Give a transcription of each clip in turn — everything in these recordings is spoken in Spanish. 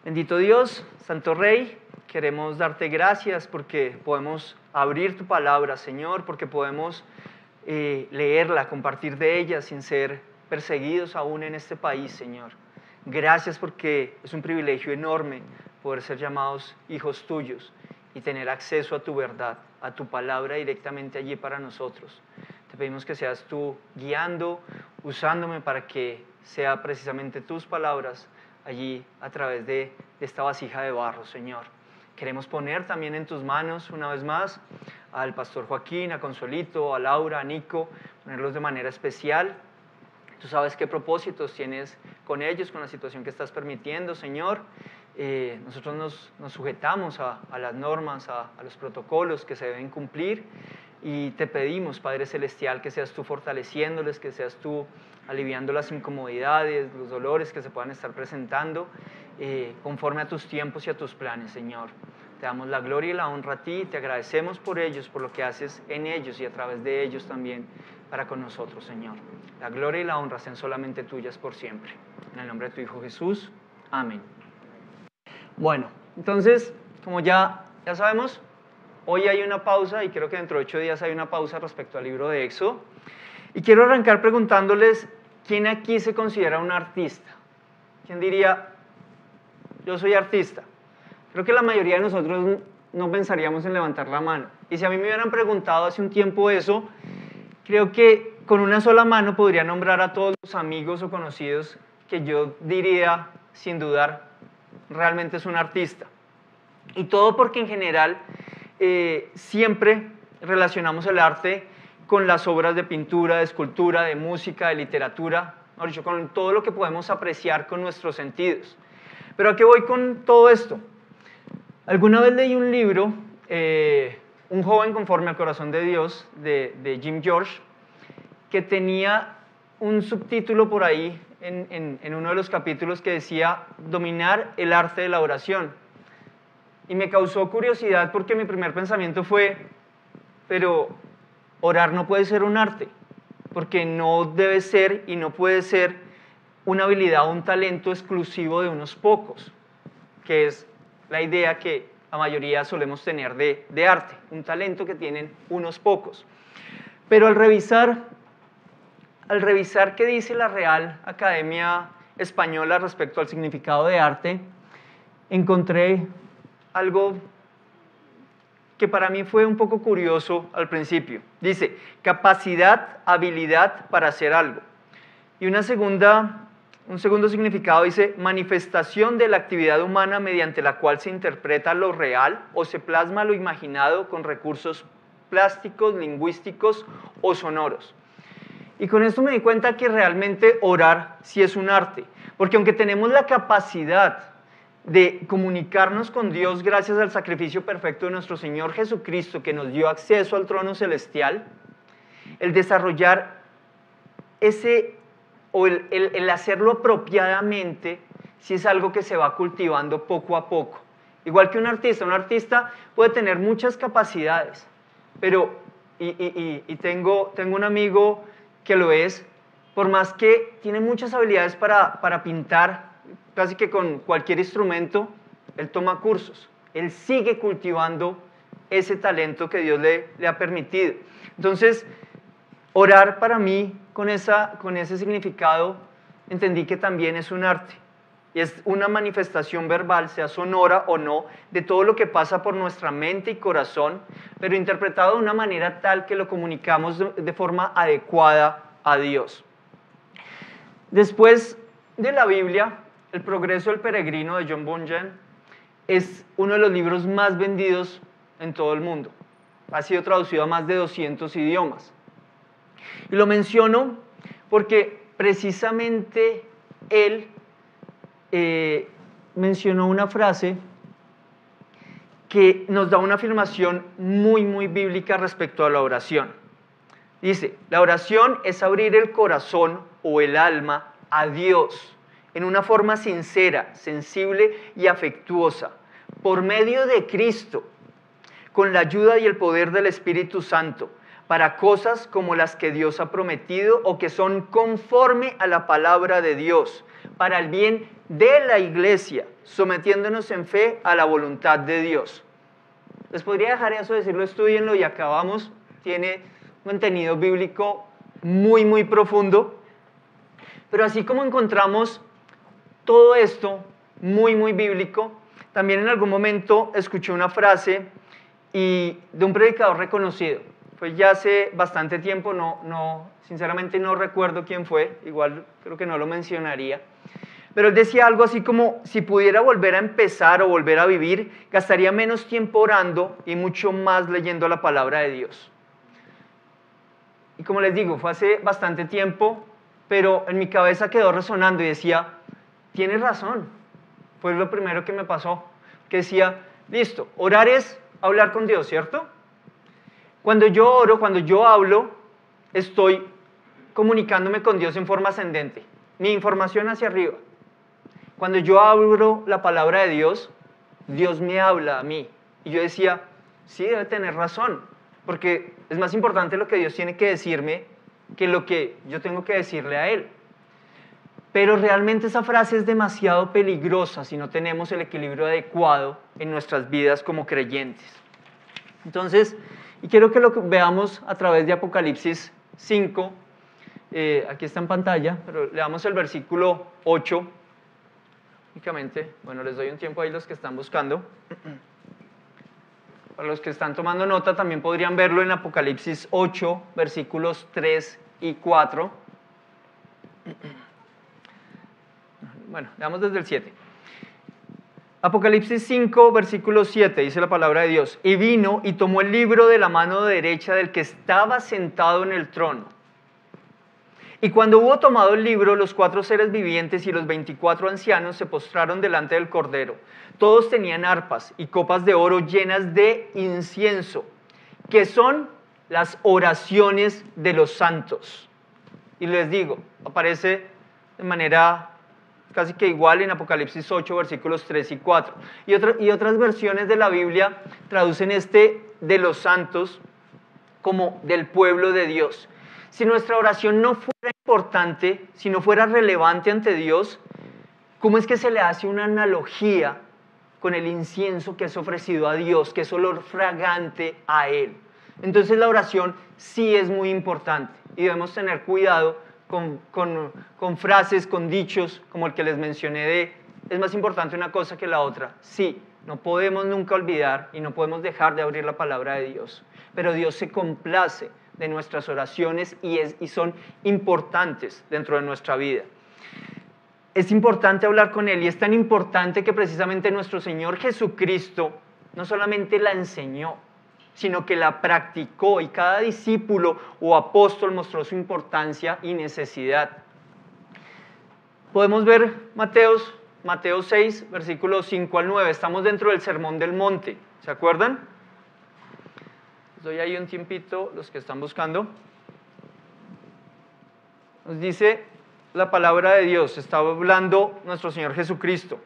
Bendito Dios, Santo Rey, queremos darte gracias porque podemos abrir tu palabra, Señor, porque podemos leerla, compartir de ella sin ser perseguidos aún en este país, Señor. Gracias porque es un privilegio enorme poder ser llamados hijos tuyos y tener acceso a tu verdad, a tu palabra directamente allí para nosotros. Te pedimos que seas tú guiando, usándome para que sea precisamente tus palabras allí a través de esta vasija de barro, Señor. Queremos poner también en tus manos, una vez más, al pastor Joaquín, a Consuelito, a Laura, a Nico, ponerlos de manera especial. Tú sabes qué propósitos tienes con ellos, con la situación que estás permitiendo, Señor. Nosotros nos sujetamos a las normas, a los protocolos que se deben cumplir y te pedimos, Padre Celestial, que seas tú fortaleciéndoles, que seas tú aliviando las incomodidades, los dolores que se puedan estar presentando, conforme a tus tiempos y a tus planes, Señor. Te damos la gloria y la honra a ti, te agradecemos por ellos, por lo que haces en ellos y a través de ellos también para con nosotros, Señor. La gloria y la honra sean solamente tuyas por siempre. En el nombre de tu Hijo Jesús, amén. Bueno, entonces, como ya sabemos, hoy hay una pausa y creo que dentro de 8 días hay una pausa respecto al libro de Éxodo. Y quiero arrancar preguntándoles, ¿quién aquí se considera un artista? ¿Quién diría, yo soy artista? Creo que la mayoría de nosotros no pensaríamos en levantar la mano. Y si a mí me hubieran preguntado hace un tiempo eso, creo que con una sola mano podría nombrar a todos los amigos o conocidos que yo diría, sin dudar, realmente es un artista. Y todo porque en general siempre relacionamos el arte con las obras de pintura, de escultura, de música, de literatura, mejor dicho, con todo lo que podemos apreciar con nuestros sentidos. Pero ¿a qué voy con todo esto? Alguna vez leí un libro, Un joven conforme al corazón de Dios, de Jim George, que tenía un subtítulo por ahí en uno de los capítulos que decía dominar el arte de la oración. Y me causó curiosidad porque mi primer pensamiento fue, pero orar no puede ser un arte, porque no debe ser y no puede ser una habilidad o un talento exclusivo de unos pocos, que es la idea que la mayoría solemos tener de arte, un talento que tienen unos pocos. Pero al revisar qué dice la Real Academia Española respecto al significado de arte, encontré algo que para mí fue un poco curioso al principio. Dice, capacidad, habilidad para hacer algo. Y un segundo significado dice, manifestación de la actividad humana mediante la cual se interpreta lo real o se plasma lo imaginado con recursos plásticos, lingüísticos o sonoros. Y con esto me di cuenta que realmente orar sí es un arte, porque aunque tenemos la capacidad de comunicarnos con Dios gracias al sacrificio perfecto de nuestro Señor Jesucristo que nos dio acceso al trono celestial, el desarrollar el hacerlo apropiadamente sí es algo que se va cultivando poco a poco. Igual que un artista puede tener muchas capacidades, pero tengo un amigo que lo es, por más que tiene muchas habilidades para pintar, casi que con cualquier instrumento, él toma cursos, él sigue cultivando ese talento que Dios le ha permitido. Entonces, orar para mí con ese significado, entendí que también es un arte, y es una manifestación verbal, sea sonora o no, de todo lo que pasa por nuestra mente y corazón, pero interpretado de una manera tal que lo comunicamos de forma adecuada a Dios. Después de la Biblia, El progreso del peregrino de John Bunyan es uno de los libros más vendidos en todo el mundo. Ha sido traducido a más de 200 idiomas. Y lo menciono porque precisamente él mencionó una frase que nos da una afirmación muy, muy bíblica respecto a la oración. Dice, la oración es abrir el corazón o el alma a Dios en una forma sincera, sensible y afectuosa, por medio de Cristo, con la ayuda y el poder del Espíritu Santo, para cosas como las que Dios ha prometido o que son conforme a la palabra de Dios, para el bien de la iglesia, sometiéndonos en fe a la voluntad de Dios. Les podría dejar eso, decirlo, estudienlo y acabamos. Tiene un contenido bíblico muy, muy profundo. Pero así como encontramos todo esto muy, muy bíblico, también en algún momento escuché una frase de un predicador reconocido. Fue ya hace bastante tiempo, sinceramente no recuerdo quién fue, igual creo que no lo mencionaría. Pero él decía algo así como, si pudiera volver a empezar o volver a vivir, gastaría menos tiempo orando y mucho más leyendo la palabra de Dios. Y como les digo, fue hace bastante tiempo, pero en mi cabeza quedó resonando y decía, tienes razón. Fue lo primero que me pasó, que decía, listo, orar es hablar con Dios, ¿cierto? Cuando yo oro, cuando yo hablo, estoy comunicándome con Dios en forma ascendente, mi información hacia arriba. Cuando yo abro la palabra de Dios, Dios me habla a mí. Y yo decía, sí, debe tener razón, porque es más importante lo que Dios tiene que decirme que lo que yo tengo que decirle a Él. Pero realmente esa frase es demasiado peligrosa si no tenemos el equilibrio adecuado en nuestras vidas como creyentes. Entonces, y quiero que lo veamos a través de Apocalipsis 5, aquí está en pantalla, pero leamos el versículo 8, únicamente, bueno, les doy un tiempo ahí los que están buscando. Para los que están tomando nota, también podrían verlo en Apocalipsis 8, versículos 3 y 4. Bueno, leamos desde el 7. Apocalipsis 5, versículo 7, dice la palabra de Dios. Y vino y tomó el libro de la mano derecha del que estaba sentado en el trono. Y cuando hubo tomado el libro, los 4 seres vivientes y los 24 ancianos se postraron delante del Cordero. Todos tenían arpas y copas de oro llenas de incienso, que son las oraciones de los santos. Y les digo, aparece de manera casi que igual en Apocalipsis 8, versículos 3 y 4. Y otras versiones de la Biblia traducen de los santos como del pueblo de Dios. Si nuestra oración no fuera importante, si no fuera relevante ante Dios, ¿cómo es que se le hace una analogía con el incienso que es ofrecido a Dios, que es olor fragante a Él? Entonces la oración sí es muy importante y debemos tener cuidado con frases, con dichos, como el que les mencioné es más importante una cosa que la otra. Sí, no podemos nunca olvidar y no podemos dejar de abrir la palabra de Dios, pero Dios se complace de nuestras oraciones y son importantes dentro de nuestra vida. Es importante hablar con Él y es tan importante que precisamente nuestro Señor Jesucristo no solamente la enseñó, sino que la practicó y cada discípulo o apóstol mostró su importancia y necesidad. Podemos ver Mateo 6, versículos 5 al 9. Estamos dentro del Sermón del Monte, ¿se acuerdan? Les doy ahí un tiempito, los que están buscando. Nos dice la palabra de Dios, está hablando nuestro Señor Jesucristo.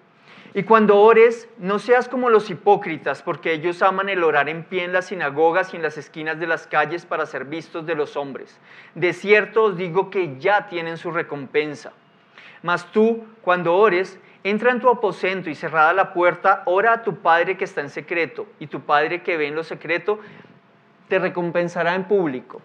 Y cuando ores, no seas como los hipócritas, porque ellos aman el orar en pie en las sinagogas y en las esquinas de las calles para ser vistos de los hombres. De cierto os digo que ya tienen su recompensa. Mas tú, cuando ores, entra en tu aposento y cerrada la puerta, ora a tu Padre que está en secreto, y tu Padre que ve en lo secreto te recompensará en público.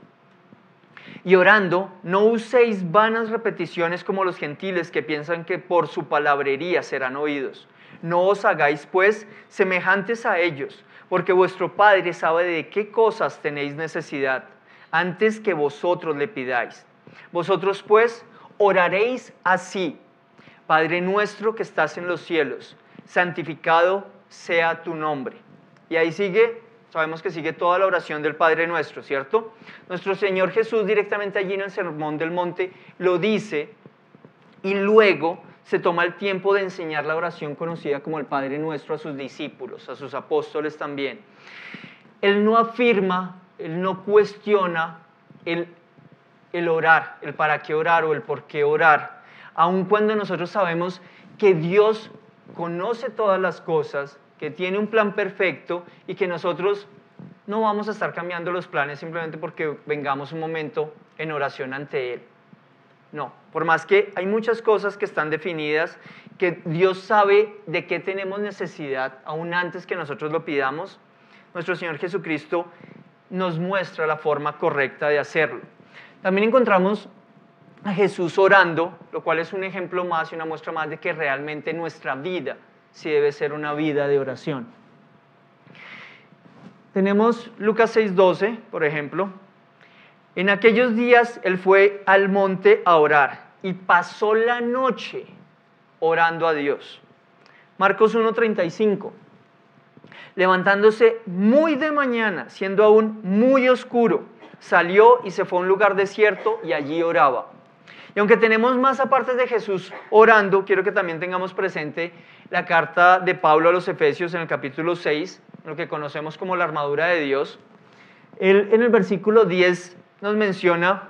Y orando, no uséis vanas repeticiones como los gentiles que piensan que por su palabrería serán oídos. No os hagáis, pues, semejantes a ellos, porque vuestro Padre sabe de qué cosas tenéis necesidad, antes que vosotros le pidáis. Vosotros, pues, oraréis así: Padre nuestro que estás en los cielos, santificado sea tu nombre. Y ahí sigue, sabemos que sigue toda la oración del Padre Nuestro, ¿cierto? Nuestro Señor Jesús directamente allí en el Sermón del Monte lo dice y luego se toma el tiempo de enseñar la oración conocida como el Padre Nuestro a sus discípulos, a sus apóstoles también. Él no afirma, él no cuestiona el orar, el para qué orar o el por qué orar, aun cuando nosotros sabemos que Dios conoce todas las cosas, que tiene un plan perfecto y que nosotros no vamos a estar cambiando los planes simplemente porque vengamos un momento en oración ante Él. No, Por más que hay muchas cosas que están definidas, que Dios sabe de qué tenemos necesidad, aún antes que nosotros lo pidamos, nuestro Señor Jesucristo nos muestra la forma correcta de hacerlo. También encontramos a Jesús orando, lo cual es un ejemplo más y una muestra más de que realmente nuestra vida sí debe ser una vida de oración. Tenemos Lucas 6:12, por ejemplo. En aquellos días él fue al monte a orar y pasó la noche orando a Dios. Marcos 1:35. Levantándose muy de mañana, siendo aún muy oscuro, salió y se fue a un lugar desierto y allí oraba. Y aunque tenemos más aparte de Jesús orando, quiero que también tengamos presente la carta de Pablo a los Efesios en el capítulo 6, lo que conocemos como la armadura de Dios. Él en el versículo 10 nos menciona: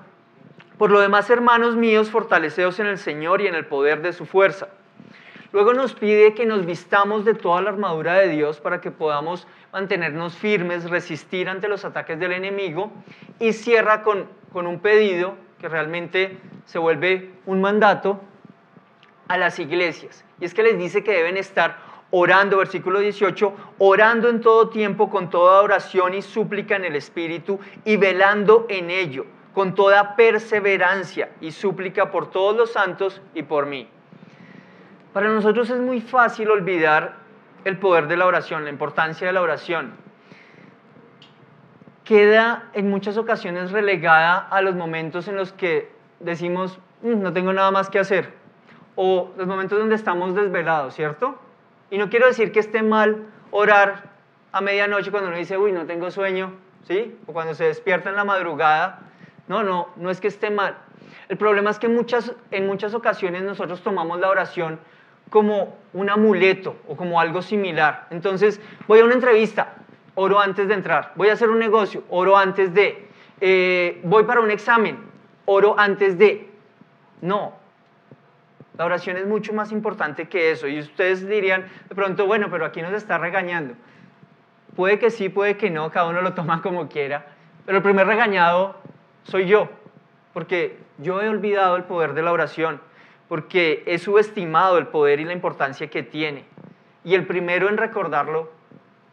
por lo demás, hermanos míos, fortaleceos en el Señor y en el poder de su fuerza. Luego nos pide que nos vistamos de toda la armadura de Dios para que podamos mantenernos firmes, resistir ante los ataques del enemigo, y cierra con un pedido que realmente se vuelve un mandato a las iglesias. Y es que les dice que deben estar orando, versículo 18, orando en todo tiempo con toda oración y súplica en el Espíritu y velando en ello, con toda perseverancia y súplica por todos los santos y por mí. Para nosotros es muy fácil olvidar el poder de la oración, la importancia de la oración. Queda en muchas ocasiones relegada a los momentos en los que decimos, no tengo nada más que hacer, o los momentos donde estamos desvelados, ¿cierto? Y no quiero decir que esté mal orar a medianoche cuando uno dice, no tengo sueño, ¿sí? O cuando se despierta en la madrugada. No es que esté mal. El problema es que en muchas ocasiones nosotros tomamos la oración como un amuleto o como algo similar. Entonces, voy a una entrevista, oro antes de entrar. Voy a hacer un negocio, oro antes de. Voy para un examen, oro antes de. No. La oración es mucho más importante que eso. Y ustedes dirían de pronto, pero aquí nos está regañando. Puede que sí, puede que no, cada uno lo toma como quiera. Pero el primer regañado soy yo, porque yo he olvidado el poder de la oración, porque he subestimado el poder y la importancia que tiene. Y el primero en recordarlo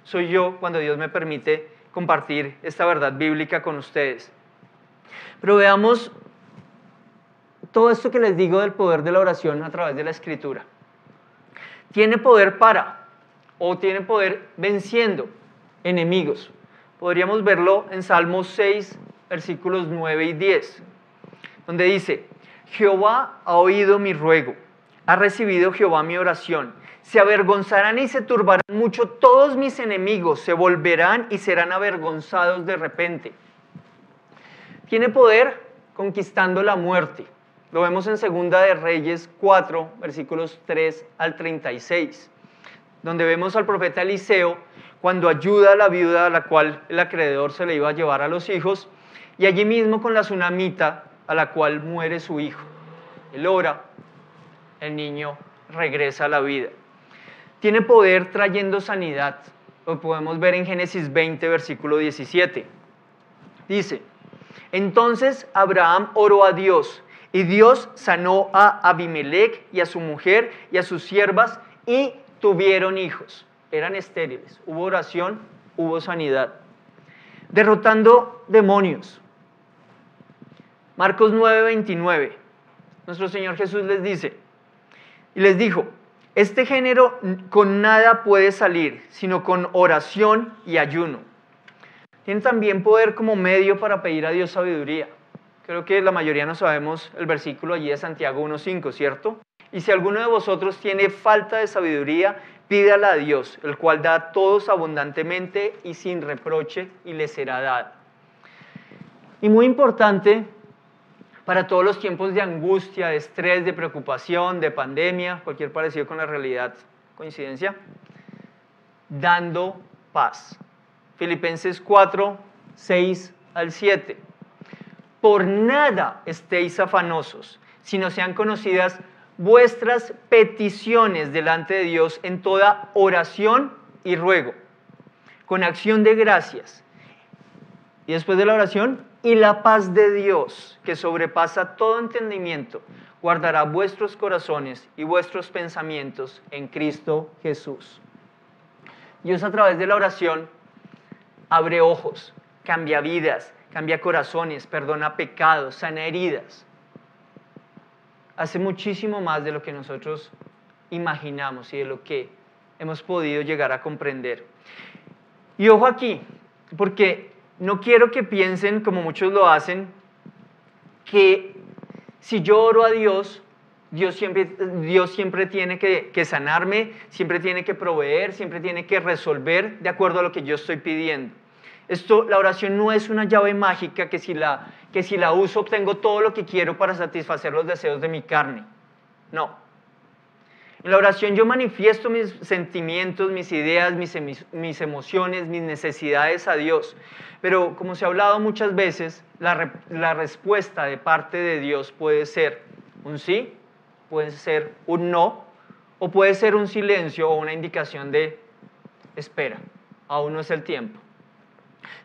soy yo cuando Dios me permite compartir esta verdad bíblica con ustedes. Pero veamos todo esto que les digo del poder de la oración a través de la Escritura. Tiene poder tiene poder venciendo enemigos. Podríamos verlo en Salmos 6, versículos 9 y 10, donde dice: Jehová ha oído mi ruego, ha recibido Jehová mi oración. Se avergonzarán y se turbarán mucho todos mis enemigos, se volverán y serán avergonzados de repente. Tiene poder conquistando la muerte. Lo vemos en 2 de Reyes 4, versículos 3 al 36, donde vemos al profeta Eliseo cuando ayuda a la viuda a la cual el acreedor se le iba a llevar a los hijos, y allí mismo con la tsunamita a la cual muere su hijo. Él ora, el niño regresa a la vida. Tiene poder trayendo sanidad. Lo podemos ver en Génesis 20, versículo 17. Dice: entonces Abraham oró a Dios, y Dios sanó a Abimelech y a su mujer y a sus siervas, y tuvieron hijos. Eran estériles. Hubo oración, hubo sanidad. Derrotando demonios. Marcos 9, 29. Nuestro Señor Jesús les dice, y les dijo: este género con nada puede salir, sino con oración y ayuno. Tiene también poder como medio para pedir a Dios sabiduría. Creo que la mayoría no sabemos el versículo allí de Santiago 1:5, ¿cierto? Y si alguno de vosotros tiene falta de sabiduría, pídala a Dios, el cual da a todos abundantemente y sin reproche, y le será dada. Y muy importante para todos los tiempos de angustia, de estrés, de preocupación, de pandemia, cualquier parecido con la realidad, coincidencia, dando paz. Filipenses 4, 6 al 7. Por nada estéis afanosos, sino sean conocidas vuestras peticiones delante de Dios en toda oración y ruego, con acción de gracias. Y después de la oración, y la paz de Dios, que sobrepasa todo entendimiento, guardará vuestros corazones y vuestros pensamientos en Cristo Jesús. Dios, a través de la oración, abre ojos, cambia vidas, cambia corazones, perdona pecados, sana heridas. Hace muchísimo más de lo que nosotros imaginamos y de lo que hemos podido llegar a comprender. Y ojo aquí, porque no quiero que piensen, como muchos lo hacen, que si yo oro a Dios, Dios siempre tiene que sanarme, siempre tiene que proveer, siempre tiene que resolver de acuerdo a lo que yo estoy pidiendo. La oración no es una llave mágica que si la uso obtengo todo lo que quiero para satisfacer los deseos de mi carne. No. En la oración yo manifiesto mis sentimientos, mis ideas, mis emociones, mis necesidades a Dios. Pero como se ha hablado muchas veces, la respuesta de parte de Dios puede ser un sí, puede ser un no, o puede ser un silencio o una indicación de espera, aún no es el tiempo.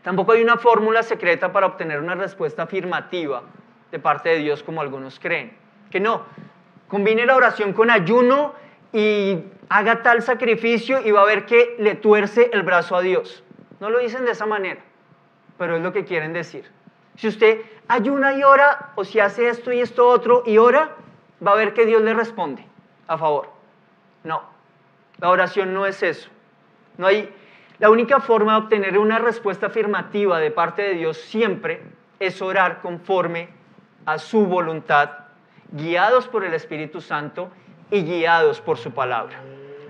Tampoco hay una fórmula secreta para obtener una respuesta afirmativa de parte de Dios como algunos creen. Que no, combine la oración con ayuno y haga tal sacrificio y va a ver que le tuerce el brazo a Dios. No lo dicen de esa manera, pero es lo que quieren decir. Si usted ayuna y ora, o si hace esto y esto otro y ora, va a ver que Dios le responde a favor. No, la oración no es eso. La única forma de obtener una respuesta afirmativa de parte de Dios siempre es orar conforme a su voluntad, guiados por el Espíritu Santo y guiados por su palabra.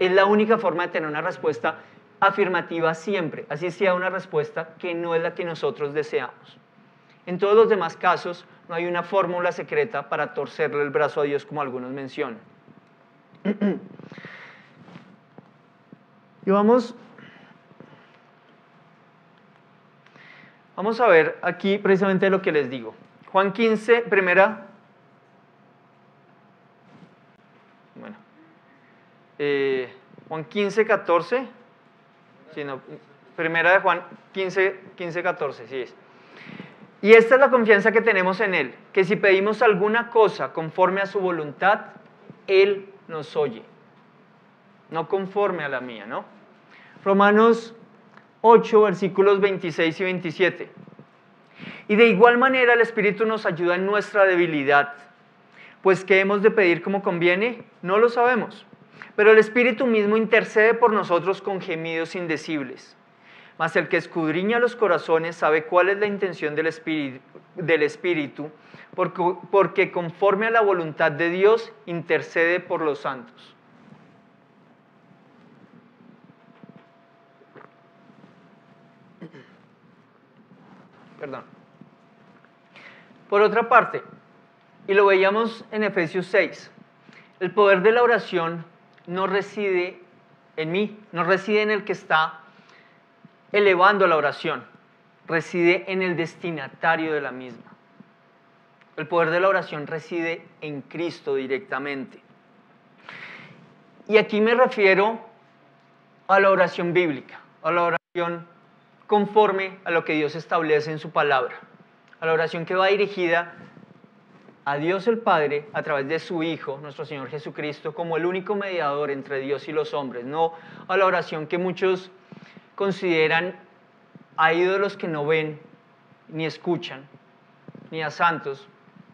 Es la única forma de tener una respuesta afirmativa siempre, así sea una respuesta que no es la que nosotros deseamos. En todos los demás casos no hay una fórmula secreta para torcerle el brazo a Dios como algunos mencionan. Y vamos a ver aquí precisamente lo que les digo. Juan 15, Juan 15, 14, primera de Juan 15, 14, sí es. Y esta es la confianza que tenemos en Él, que si pedimos alguna cosa conforme a su voluntad, Él nos oye. No conforme a la mía, ¿no? Romanos 8, versículos 26 y 27. Y de igual manera el Espíritu nos ayuda en nuestra debilidad, pues ¿qué hemos de pedir como conviene? No lo sabemos, pero el Espíritu mismo intercede por nosotros con gemidos indecibles. Mas el que escudriña los corazones sabe cuál es la intención del Espíritu, porque conforme a la voluntad de Dios intercede por los santos. Perdón. Por otra parte, y lo veíamos en Efesios 6, el poder de la oración no reside en mí, no reside en el que está elevando la oración, reside en el destinatario de la misma. El poder de la oración reside en Cristo directamente. Y aquí me refiero a la oración bíblica, a la oración conforme a lo que Dios establece en su palabra, a la oración que va dirigida a Dios el Padre a través de su Hijo, nuestro Señor Jesucristo, como el único mediador entre Dios y los hombres, no a la oración que muchos consideran a ídolos que no ven ni escuchan, ni a santos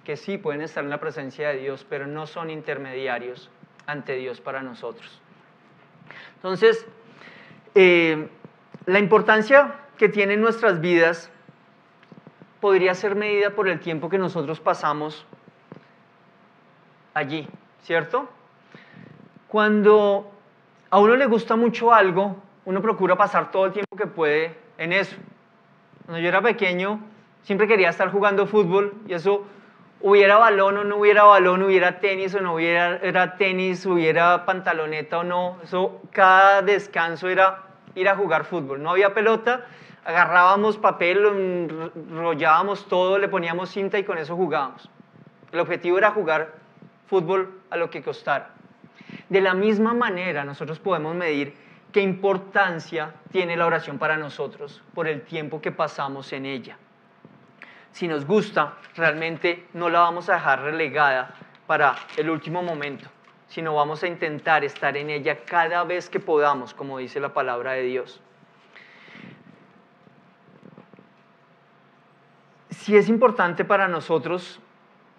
que sí pueden estar en la presencia de Dios, pero no son intermediarios ante Dios para nosotros. Entonces, la importancia que tienen nuestras vidas podría ser medida por el tiempo que nosotros pasamos allí, ¿cierto? Cuando a uno le gusta mucho algo, uno procura pasar todo el tiempo que puede en eso. Cuando yo era pequeño, siempre quería estar jugando fútbol, y eso, hubiera balón o no hubiera balón, hubiera tenis o no hubiera tenis, hubiera pantaloneta o no, eso, cada descanso era ir a jugar fútbol. No había pelota, agarrábamos papel, enrollábamos todo, le poníamos cinta y con eso jugábamos. El objetivo era jugar fútbol a lo que costara. De la misma manera, nosotros podemos medir qué importancia tiene la oración para nosotros por el tiempo que pasamos en ella. Si nos gusta, realmente no la vamos a dejar relegada para el último momento, sino vamos a intentar estar en ella cada vez que podamos, como dice la palabra de Dios. Si es importante para nosotros,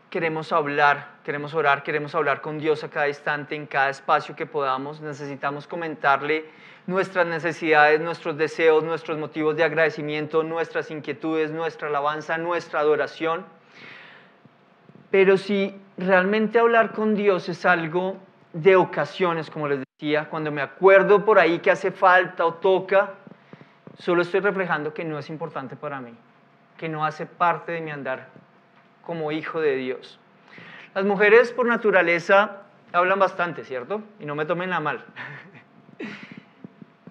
queremos hablar, queremos orar, queremos hablar con Dios a cada instante, en cada espacio que podamos, necesitamos comentarle nuestras necesidades, nuestros deseos, nuestros motivos de agradecimiento, nuestras inquietudes, nuestra alabanza, nuestra adoración. Pero si realmente hablar con Dios es algo de ocasiones, como les decía, cuando me acuerdo por ahí que hace falta o toca, solo estoy reflejando que no es importante para mí, que no hace parte de mi andar como hijo de Dios. Las mujeres por naturaleza hablan bastante, ¿cierto? Y no me tomen a mal.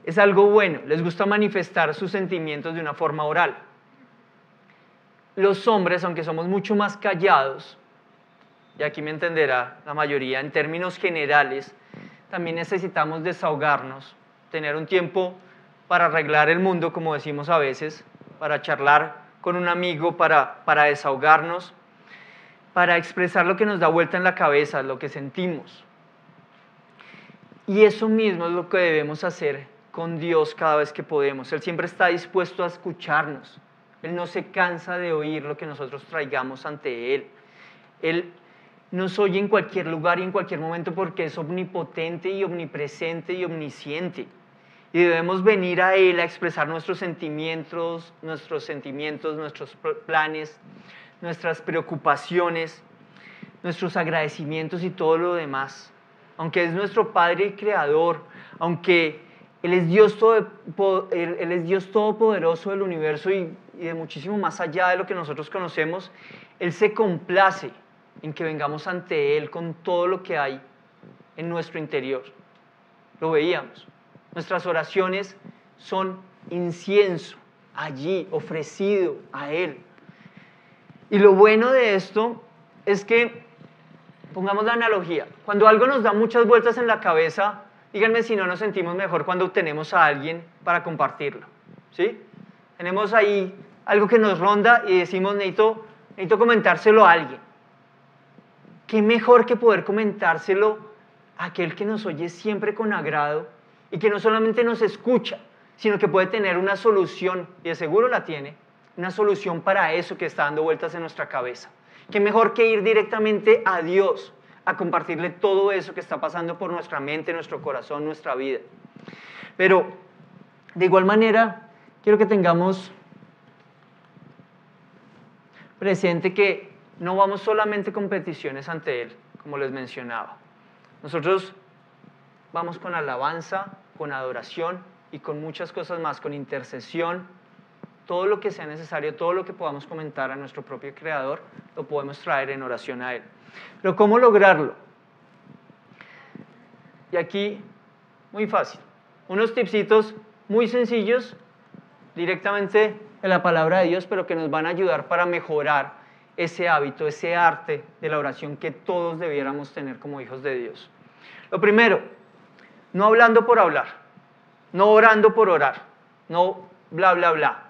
Es algo bueno, les gusta manifestar sus sentimientos de una forma oral. Los hombres, aunque somos mucho más callados, y aquí me entenderá la mayoría, en términos generales, también necesitamos desahogarnos, tener un tiempo para arreglar el mundo, como decimos a veces, para charlar con un amigo, para desahogarnos, para expresar lo que nos da vuelta en la cabeza, lo que sentimos. Y eso mismo es lo que debemos hacer con Dios cada vez que podemos. Él siempre está dispuesto a escucharnos. Él no se cansa de oír lo que nosotros traigamos ante Él. Él nos oye en cualquier lugar y en cualquier momento porque es omnipotente y omnipresente y omnisciente. Y debemos venir a Él a expresar nuestros sentimientos, nuestros planes, nuestras preocupaciones, nuestros agradecimientos y todo lo demás. Aunque es nuestro Padre y Creador, aunque Él es Dios todopoderoso del universo y de muchísimo más allá de lo que nosotros conocemos, Él se complace en que vengamos ante Él con todo lo que hay en nuestro interior. Lo veíamos. Nuestras oraciones son incienso allí, ofrecido a Él. Y lo bueno de esto es que, pongamos la analogía, cuando algo nos da muchas vueltas en la cabeza, díganme si no nos sentimos mejor cuando tenemos a alguien para compartirlo, ¿sí? Tenemos ahí algo que nos ronda y decimos, necesito comentárselo a alguien. ¿Qué mejor que poder comentárselo a aquel que nos oye siempre con agrado y que no solamente nos escucha, sino que puede tener una solución, y de seguro la tiene, una solución para eso que está dando vueltas en nuestra cabeza? ¿Qué mejor que ir directamente a Dios a compartirle todo eso que está pasando por nuestra mente, nuestro corazón, nuestra vida? Pero, de igual manera, quiero que tengamos presente que no vamos solamente con peticiones ante Él, como les mencionaba. Nosotros vamos con alabanza, con adoración y con muchas cosas más, con intercesión. Todo lo que sea necesario, todo lo que podamos comentar a nuestro propio Creador, lo podemos traer en oración a Él. Pero ¿cómo lograrlo? Y aquí, muy fácil. Unos tipsitos muy sencillos, directamente de la palabra de Dios, pero que nos van a ayudar para mejorar ese hábito, ese arte de la oración que todos debiéramos tener como hijos de Dios. Lo primero, no hablando por hablar, no orando por orar, no bla, bla, bla.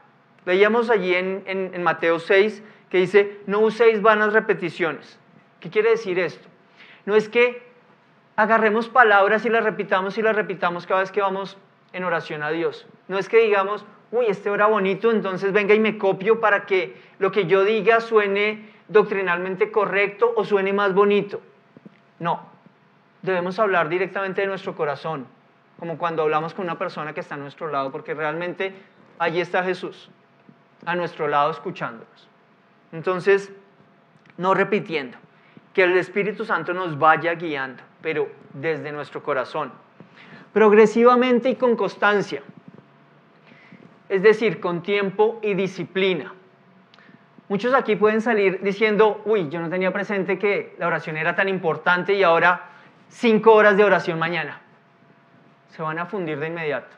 Veíamos allí en Mateo 6 que dice, no uséis vanas repeticiones. ¿Qué quiere decir esto? No es que agarremos palabras y las repitamos cada vez que vamos en oración a Dios. No es que digamos, uy, este ora bonito, entonces venga y me copio para que lo que yo diga suene doctrinalmente correcto o suene más bonito. No, debemos hablar directamente de nuestro corazón, como cuando hablamos con una persona que está a nuestro lado, porque realmente allí está Jesús, a nuestro lado escuchándonos. Entonces, no repitiendo, que el Espíritu Santo nos vaya guiando, pero desde nuestro corazón, progresivamente y con constancia, es decir, con tiempo y disciplina. Muchos aquí pueden salir diciendo, uy, yo no tenía presente que la oración era tan importante y ahora 5 horas de oración mañana. Se van a fundir de inmediato,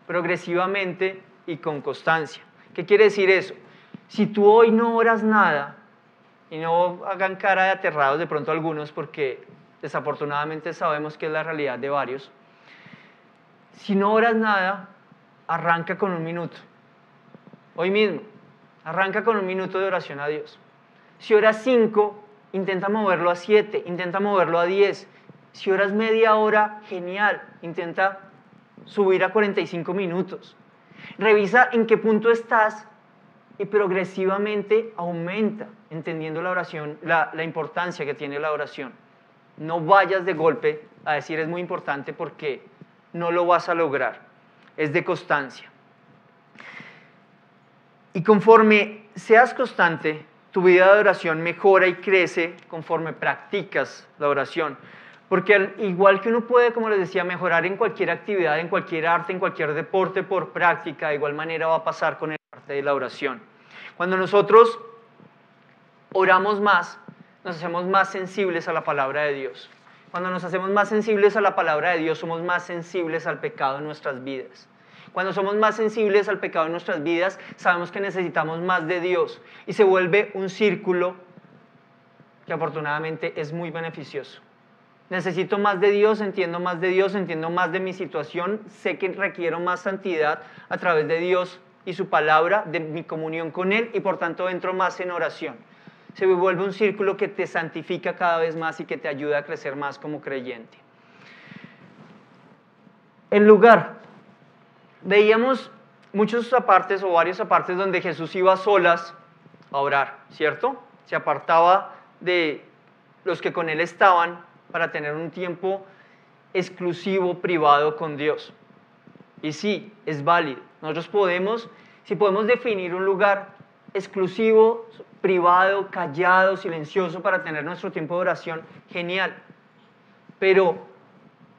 progresivamente y con constancia. ¿Qué quiere decir eso? Si tú hoy no oras nada, y no hagan cara de aterrados de pronto algunos, porque desafortunadamente sabemos que es la realidad de varios, si no oras nada, arranca con 1 minuto. Hoy mismo, arranca con 1 minuto de oración a Dios. Si oras 5, intenta moverlo a 7, intenta moverlo a 10. Si oras media hora, genial, intenta subir a 45 minutos. Revisa en qué punto estás y progresivamente aumenta, entendiendo la oración, la importancia que tiene la oración. No vayas de golpe a decir es muy importante porque no lo vas a lograr. Es de constancia. Y conforme seas constante, tu vida de oración mejora y crece conforme practicas la oración. Porque al igual que uno puede, como les decía, mejorar en cualquier actividad, en cualquier arte, en cualquier deporte por práctica, de igual manera va a pasar con el arte de la oración. Cuando nosotros oramos más, nos hacemos más sensibles a la palabra de Dios. Cuando nos hacemos más sensibles a la palabra de Dios, somos más sensibles al pecado en nuestras vidas. Cuando somos más sensibles al pecado en nuestras vidas, sabemos que necesitamos más de Dios y se vuelve un círculo que afortunadamente es muy beneficioso. Necesito más de Dios, entiendo más de Dios, entiendo más de mi situación, sé que requiero más santidad a través de Dios y su palabra, de mi comunión con Él y por tanto entro más en oración. Se vuelve un círculo que te santifica cada vez más y que te ayuda a crecer más como creyente. El lugar. Veíamos muchos apartes o varios apartes donde Jesús iba a solas a orar, ¿cierto? Se apartaba de los que con Él estaban para tener un tiempo exclusivo, privado con Dios. Y sí, es válido. Nosotros podemos, si podemos definir un lugar exclusivo, privado, callado, silencioso para tener nuestro tiempo de oración, genial. Pero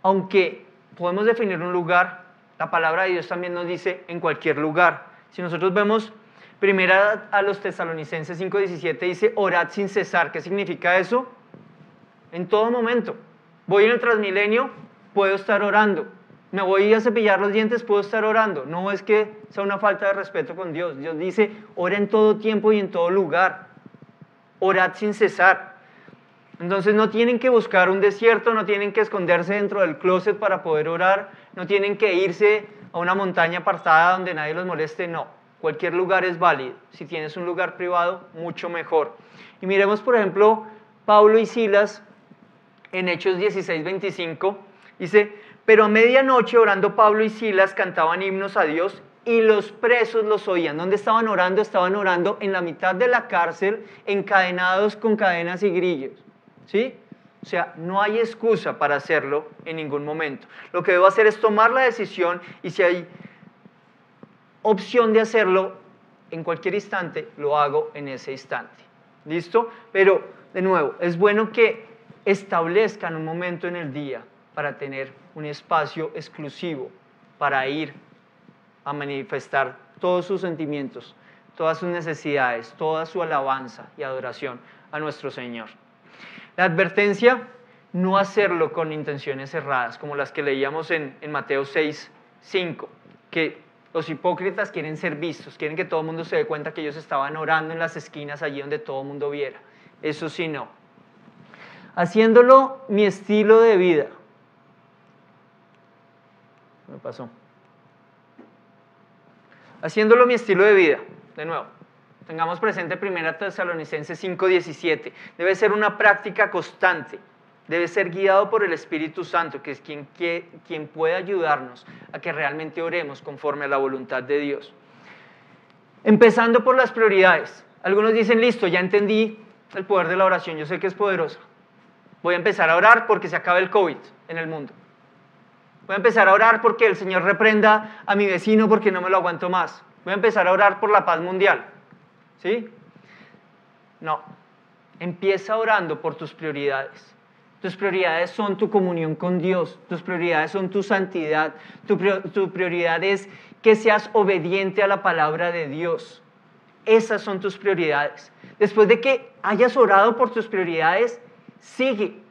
aunque podemos definir un lugar, la palabra de Dios también nos dice en cualquier lugar. Si nosotros vemos primera a los Tesalonicenses 5:17 dice orad sin cesar. ¿Qué significa eso? En todo momento. Voy en el Transmilenio, puedo estar orando. Me voy a cepillar los dientes, puedo estar orando. No es que sea una falta de respeto con Dios. Dios dice, ora en todo tiempo y en todo lugar. Orad sin cesar. Entonces no tienen que buscar un desierto, no tienen que esconderse dentro del closet para poder orar, no tienen que irse a una montaña apartada donde nadie los moleste, no. Cualquier lugar es válido. Si tienes un lugar privado, mucho mejor. Y miremos, por ejemplo, Pablo y Silas en Hechos 16:25, dice, pero a medianoche orando Pablo y Silas cantaban himnos a Dios y los presos los oían. ¿Dónde estaban orando? Estaban orando en la mitad de la cárcel, encadenados con cadenas y grillos. ¿Sí? O sea, no hay excusa para hacerlo en ningún momento. Lo que debo hacer es tomar la decisión y si hay opción de hacerlo en cualquier instante, lo hago en ese instante. ¿Listo? Pero, de nuevo, es bueno que establezcan un momento en el día para tener un espacio exclusivo para ir a manifestar todos sus sentimientos, todas sus necesidades, toda su alabanza y adoración a nuestro Señor. La advertencia, no hacerlo con intenciones erradas, como las que leíamos en Mateo 6:5, que los hipócritas quieren ser vistos, quieren que todo el mundo se dé cuenta que ellos estaban orando en las esquinas allí donde todo el mundo viera. Eso sí, no. Haciéndolo mi estilo de vida. ¿Qué me pasó? Haciéndolo mi estilo de vida, de nuevo. Tengamos presente 1 Tesalonicenses 5:17. Debe ser una práctica constante. Debe ser guiado por el Espíritu Santo, que es quien puede ayudarnos a que realmente oremos conforme a la voluntad de Dios. Empezando por las prioridades. Algunos dicen, listo, ya entendí el poder de la oración, yo sé que es poderosa. Voy a empezar a orar porque se acabe el COVID en el mundo. Voy a empezar a orar porque el Señor reprenda a mi vecino porque no me lo aguanto más. Voy a empezar a orar por la paz mundial. ¿Sí? No. Empieza orando por tus prioridades. Tus prioridades son tu comunión con Dios. Tus prioridades son tu santidad. Tu prioridad es que seas obediente a la palabra de Dios. Esas son tus prioridades. Después de que hayas orado por tus prioridades, sigue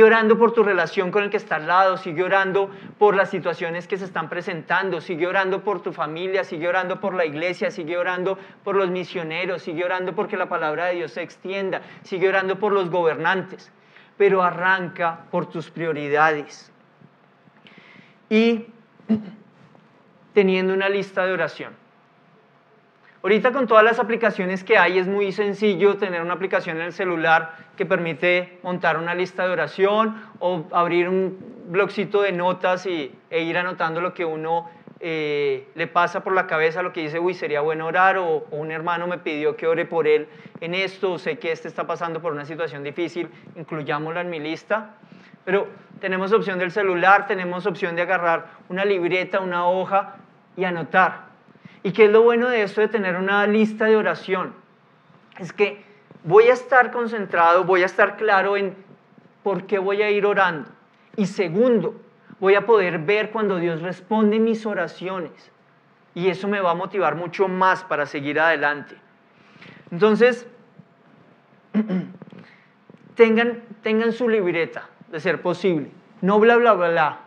orando por tu relación con el que está al lado, sigue orando por las situaciones que se están presentando, sigue orando por tu familia, sigue orando por la iglesia, sigue orando por los misioneros, sigue orando porque la palabra de Dios se extienda, sigue orando por los gobernantes, pero arranca por tus prioridades. Y teniendo una lista de oración. Ahorita con todas las aplicaciones que hay es muy sencillo tener una aplicación en el celular que permite montar una lista de oración o abrir un blogcito de notas e ir anotando lo que uno le pasa por la cabeza, lo que dice, uy, sería bueno orar, o un hermano me pidió que ore por él en esto, o sé que este está pasando por una situación difícil, incluyámosla en mi lista. Pero tenemos opción del celular, tenemos opción de agarrar una libreta, una hoja y anotar. ¿Y qué es lo bueno de esto de tener una lista de oración? Es que voy a estar concentrado, voy a estar claro en por qué voy a ir orando. Y segundo, voy a poder ver cuando Dios responde mis oraciones. Y eso me va a motivar mucho más para seguir adelante. Entonces, tengan su libreta, de ser posible. No bla, bla, bla, bla,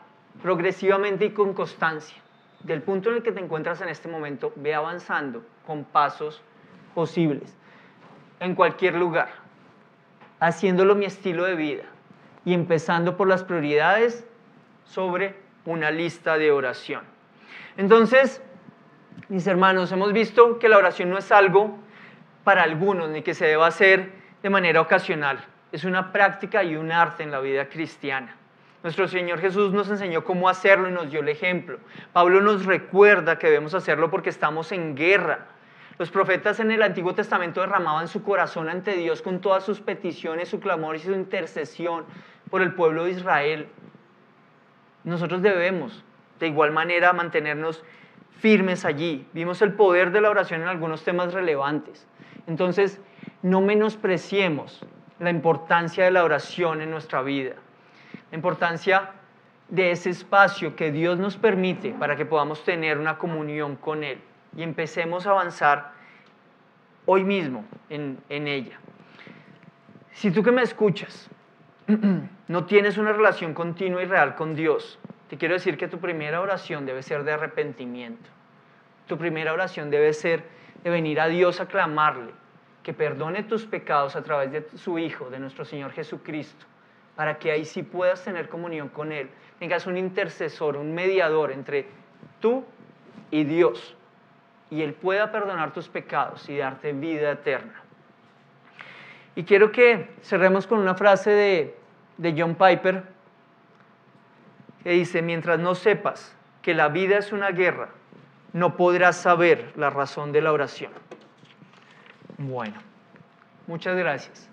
progresivamente y con constancia. Del punto en el que te encuentras en este momento, ve avanzando con pasos posibles, en cualquier lugar, haciéndolo mi estilo de vida y empezando por las prioridades sobre una lista de oración. Entonces, mis hermanos, hemos visto que la oración no es algo para algunos, ni que se deba hacer de manera ocasional. Es una práctica y un arte en la vida cristiana. Nuestro Señor Jesús nos enseñó cómo hacerlo y nos dio el ejemplo. Pablo nos recuerda que debemos hacerlo porque estamos en guerra. Los profetas en el Antiguo Testamento derramaban su corazón ante Dios con todas sus peticiones, su clamor y su intercesión por el pueblo de Israel. Nosotros debemos, de igual manera, mantenernos firmes allí. Vimos el poder de la oración en algunos temas relevantes. Entonces, no menospreciemos la importancia de la oración en nuestra vida. La importancia de ese espacio que Dios nos permite para que podamos tener una comunión con Él y empecemos a avanzar hoy mismo en ella. Si tú que me escuchas no tienes una relación continua y real con Dios, te quiero decir que tu primera oración debe ser de arrepentimiento. Tu primera oración debe ser de venir a Dios a clamarle que perdone tus pecados a través de su Hijo, de nuestro Señor Jesucristo, para que ahí sí puedas tener comunión con Él, tengas un intercesor, un mediador entre tú y Dios, y Él pueda perdonar tus pecados y darte vida eterna. Y quiero que cerremos con una frase de John Piper, que dice, mientras no sepas que la vida es una guerra, no podrás saber la razón de la oración. Bueno, muchas gracias.